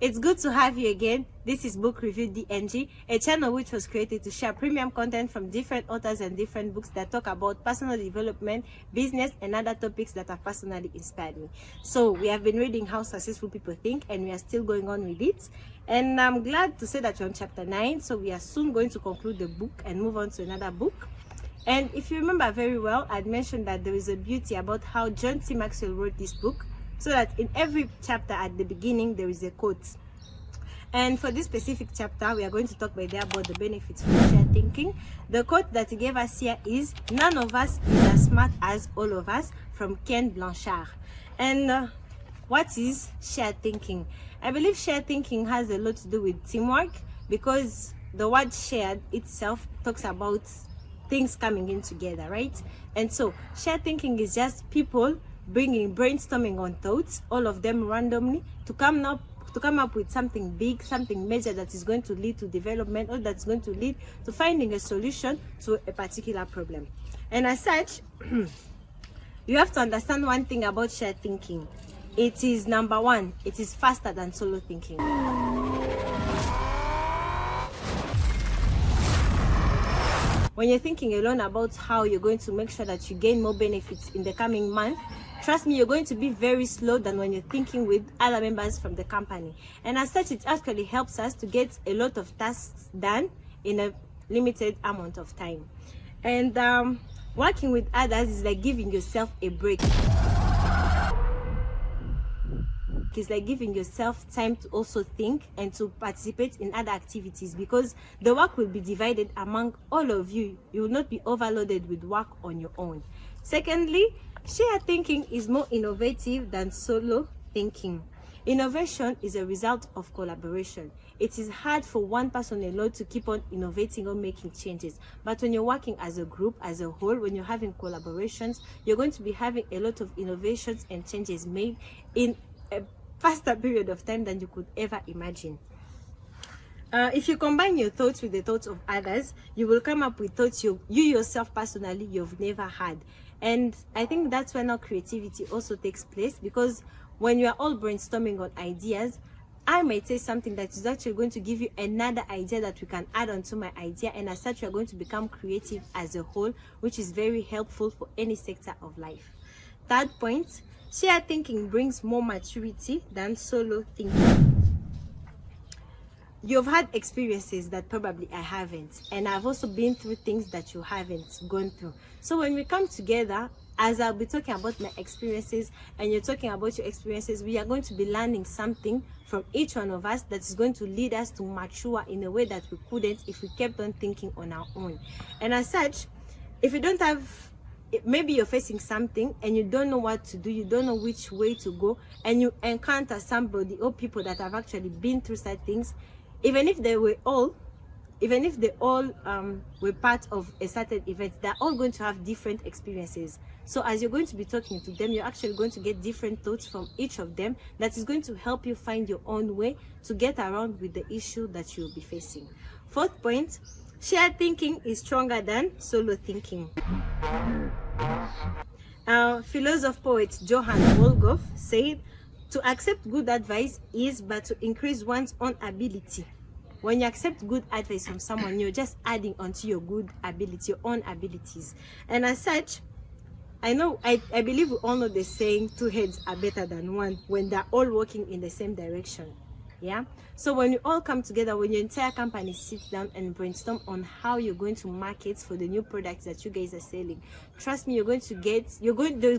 It's good to have you again. This is Book Review DNG, a channel which was created to share premium content from different authors and different books that talk about personal development, business, and other topics that have personally inspired me. So we have been reading How Successful People Think, and we are still going on with it. And I'm glad to say that we're on chapter 9, so we are soon going to conclude the book and move on to another book. And if you remember very well, I'd mentioned that there is a beauty about how John C. Maxwell wrote this book, so that in every chapter at the beginning there is a quote. And for this specific chapter, we are going to talk about the benefits from shared thinking. The quote that he gave us here is, "None of us is as smart as all of us," from Ken Blanchard. And what is shared thinking? I believe shared thinking has a lot to do with teamwork, because the word shared itself talks about things coming in together, right? And so shared thinking is just people brainstorming on thoughts, all of them randomly, to come up with something big, something major that is going to lead to development, or that's going to lead to finding a solution to a particular problem. And as such, you have to understand one thing about shared thinking. It is, number one, it is faster than solo thinking. When you're thinking alone about how you're going to make sure that you gain more benefits in the coming month, trust me, you're going to be very slow than when you're thinking with other members from the company. And as such, it actually helps us to get a lot of tasks done in a limited amount of time. And working with others is like giving yourself a break. It's like giving yourself time to also think and to participate in other activities, because the work will be divided among all of you. You will not be overloaded with work on your own. Secondly, shared thinking is more innovative than solo thinking. Innovation is a result of collaboration. It is hard for one person alone to keep on innovating or making changes. But when you're working as a group, as a whole, when you're having collaborations, you're going to be having a lot of innovations and changes made in a faster period of time than you could ever imagine. If you combine your thoughts with the thoughts of others, you will come up with thoughts you yourself personally you've never had. And I think that's when our creativity also takes place, because when you are all brainstorming on ideas, I might say something that is actually going to give you another idea that we can add on to my idea, and as such, we are going to become creative as a whole, which is very helpful for any sector of life. Third point, shared thinking brings more maturity than solo thinking. You've had experiences that probably I haven't, and I've also been through things that you haven't gone through. So when we come together, as I'll be talking about my experiences and you're talking about your experiences, we are going to be learning something from each one of us that is going to lead us to mature in a way that we couldn't if we kept on thinking on our own. And as such, if you don't have, maybe you're facing something and you don't know what to do, you don't know which way to go, and you encounter somebody or people that have actually been through such things, even if they all were part of a certain event, they're all going to have different experiences. So as you're going to be talking to them, you're actually going to get different thoughts from each of them that is going to help you find your own way to get around with the issue that you'll be facing. Fourth point, shared thinking is stronger than solo thinking. Philosopher poet Johann Wolgoff said, "To accept good advice is but to increase one's own ability." When you accept good advice from someone, you're just adding onto your good ability, your own abilities. And as such, I believe we all know the saying, 2 heads are better than one, when they're all working in the same direction. Yeah. So when you all come together, when your entire company sits down and brainstorm on how you're going to market for the new products that you guys are selling, trust me, there's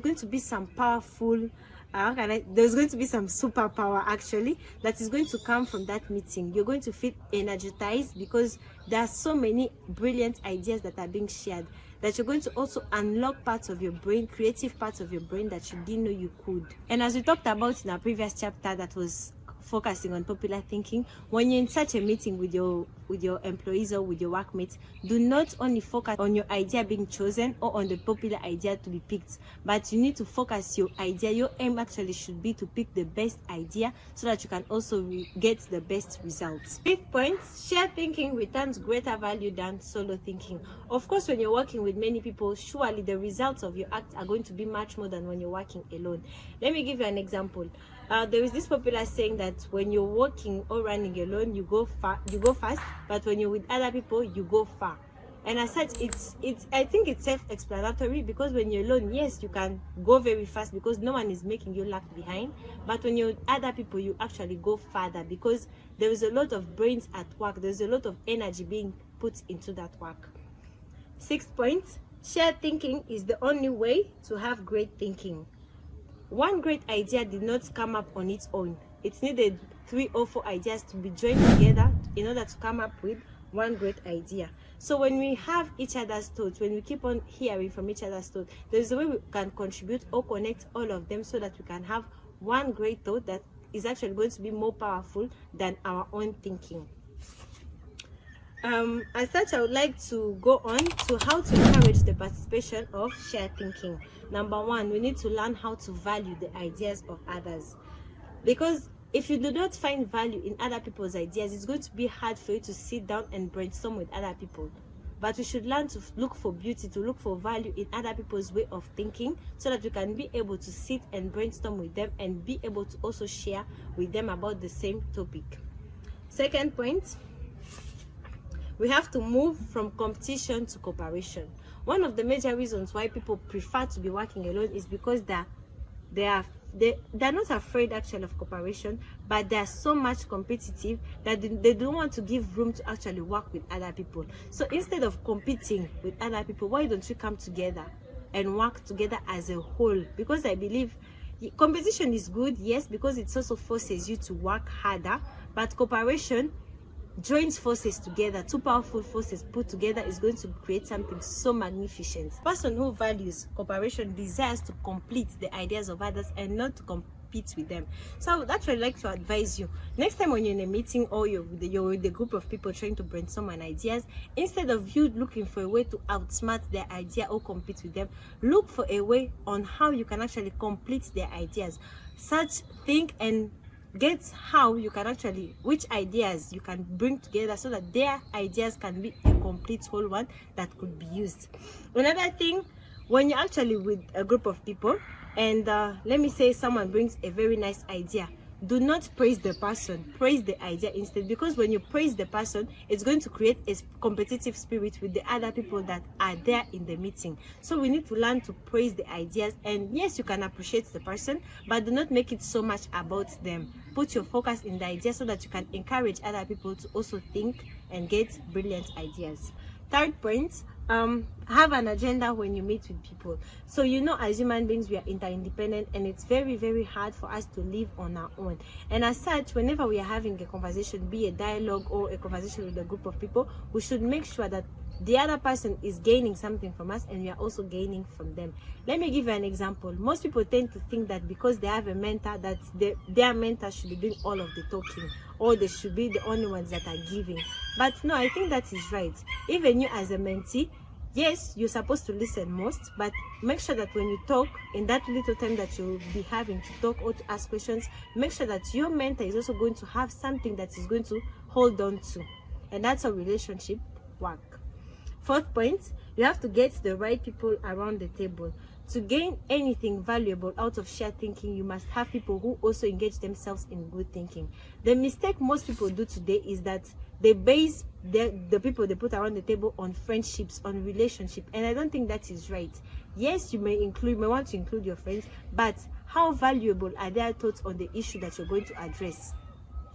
going to be some powerful, there's going to be some superpower actually that is going to come from that meeting. You're going to feel energized because there are so many brilliant ideas that are being shared, that you're going to also unlock parts of your brain, creative parts of your brain that you didn't know you could. And as we talked about in our previous chapter that was focusing on popular thinking, when you're in such a meeting with your with your employees or with your workmates, do not only focus on your idea being chosen or on the popular idea to be picked, but you need to focus your idea. Your aim actually should be to pick the best idea so that you can also get the best results. Fifth point, shared thinking returns greater value than solo thinking. Of course, when you're working with many people, surely the results of your act are going to be much more than when you're working alone. Let me give you an example. There is this popular saying that when you're walking or running alone, you go fast, but when you're with other people, you go far. And as such, I think it's self-explanatory, because when you're alone, yes, you can go very fast because no one is making you lag behind. But when you're with other people, you actually go farther because there is a lot of brains at work. There's a lot of energy being put into that work. Sixth point, shared thinking is the only way to have great thinking. One great idea did not come up on its own. It needed 3 or 4 ideas to be joined together in order to come up with one great idea. So when we have each other's thoughts, when we keep on hearing from each other's thoughts, there's a way we can contribute or connect all of them so that we can have one great thought that is actually going to be more powerful than our own thinking. As such, I would like to go on to how to encourage the participation of shared thinking. Number 1, we need to learn how to value the ideas of others, because if you do not find value in other people's ideas, it's going to be hard for you to sit down and brainstorm with other people. But we should learn to look for beauty, to look for value in other people's way of thinking, so that we can be able to sit and brainstorm with them and be able to also share with them about the same topic. Second point, we have to move from competition to cooperation. One of the major reasons why people prefer to be working alone is because they're not afraid actually of cooperation, but they're so much competitive that they don't want to give room to actually work with other people. So instead of competing with other people, why don't you come together and work together as a whole? Because I believe competition is good, yes, because it also forces you to work harder, but cooperation joins forces together. 2 powerful forces put together is going to create something so magnificent. The person who values cooperation desires to complete the ideas of others and not to compete with them. So I would actually like to advise you, next time when you're in a meeting or you're with a group of people trying to brainstorm on ideas, instead of you looking for a way to outsmart their idea or compete with them, look for a way on how you can actually complete their ideas. Think and get how you can actually, which ideas you can bring together so that their ideas can be a complete whole one that could be used. Another thing, when you're actually with a group of people and let me say someone brings a very nice idea, do not praise the person, praise the idea instead, because when you praise the person, it's going to create a competitive spirit with the other people that are there in the meeting. So we need to learn to praise the ideas, and yes, you can appreciate the person, but do not make it so much about them. Put your focus in the idea so that you can encourage other people to also think and get brilliant ideas. Third point, have an agenda when you meet with people. So as human beings, we are interdependent, and it's very, very hard for us to live on our own. And as such, whenever we are having a conversation, be a dialogue or a conversation with a group of people, we should make sure that the other person is gaining something from us and we are also gaining from them. Let me give you an example. Most people tend to think that because they have a mentor, that their mentor should be doing all of the talking, or they should be the only ones that are giving. But no, I think that is right. Even you as a mentee, yes, you're supposed to listen most, but make sure that when you talk, in that little time that you'll be having to talk or to ask questions, make sure that your mentor is also going to have something that is going to hold on to. And that's how relationship work. Fourth point, you have to get the right people around the table. To gain anything valuable out of shared thinking, you must have people who also engage themselves in good thinking. The mistake most people do today is that they base the people they put around the table on friendships, on relationship, and I don't think that is right. Yes, you may want to include your friends, but how valuable are their thoughts on the issue that you're going to address?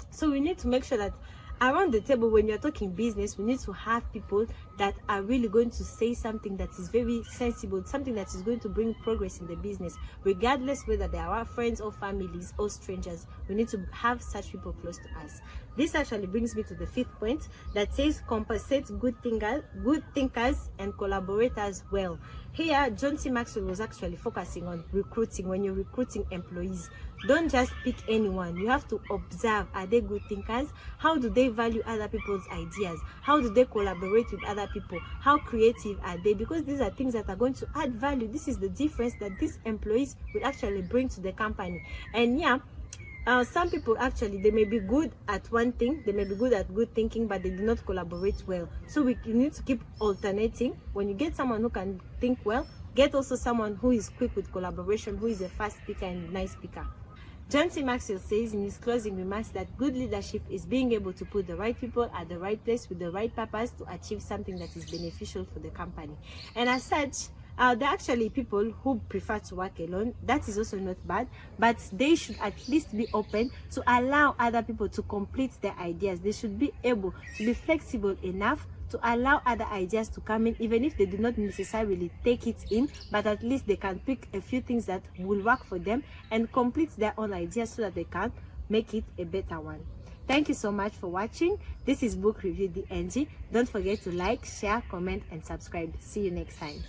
So we need to make sure that around the table, when you're talking business, we need to have people that are really going to say something that is very sensible, something that is going to bring progress in the business, regardless whether they are our friends or families or strangers. We need to have such people close to us. This actually brings me to the fifth point that says compensate good thinkers and collaborators well. Here, John C. Maxwell was actually focusing on recruiting. When you're recruiting employees, don't just pick anyone. You have to observe, are they good thinkers? How do they value other people's ideas? How do they collaborate with other people? How creative are they? Because these are things that are going to add value. This is the difference that these employees will actually bring to the company. And yeah, some people actually, they may be good at one thing, they may be good at good thinking, but they do not collaborate well. So we need to keep alternating. When you get someone who can think well, get also someone who is quick with collaboration, who is a fast speaker and nice speaker. John C. Maxwell says in his closing remarks that good leadership is being able to put the right people at the right place with the right purpose to achieve something that is beneficial for the company. And as such, there are actually people who prefer to work alone. That is also not bad, but they should at least be open to allow other people to complete their ideas. They should be able to be flexible enough to allow other ideas to come in, even if they do not necessarily take it in, but at least they can pick a few things that will work for them and complete their own ideas so that they can make it a better one. Thank you so much for watching. This is Book Review DNG. Don't forget to like, share, comment, and subscribe. See you next time.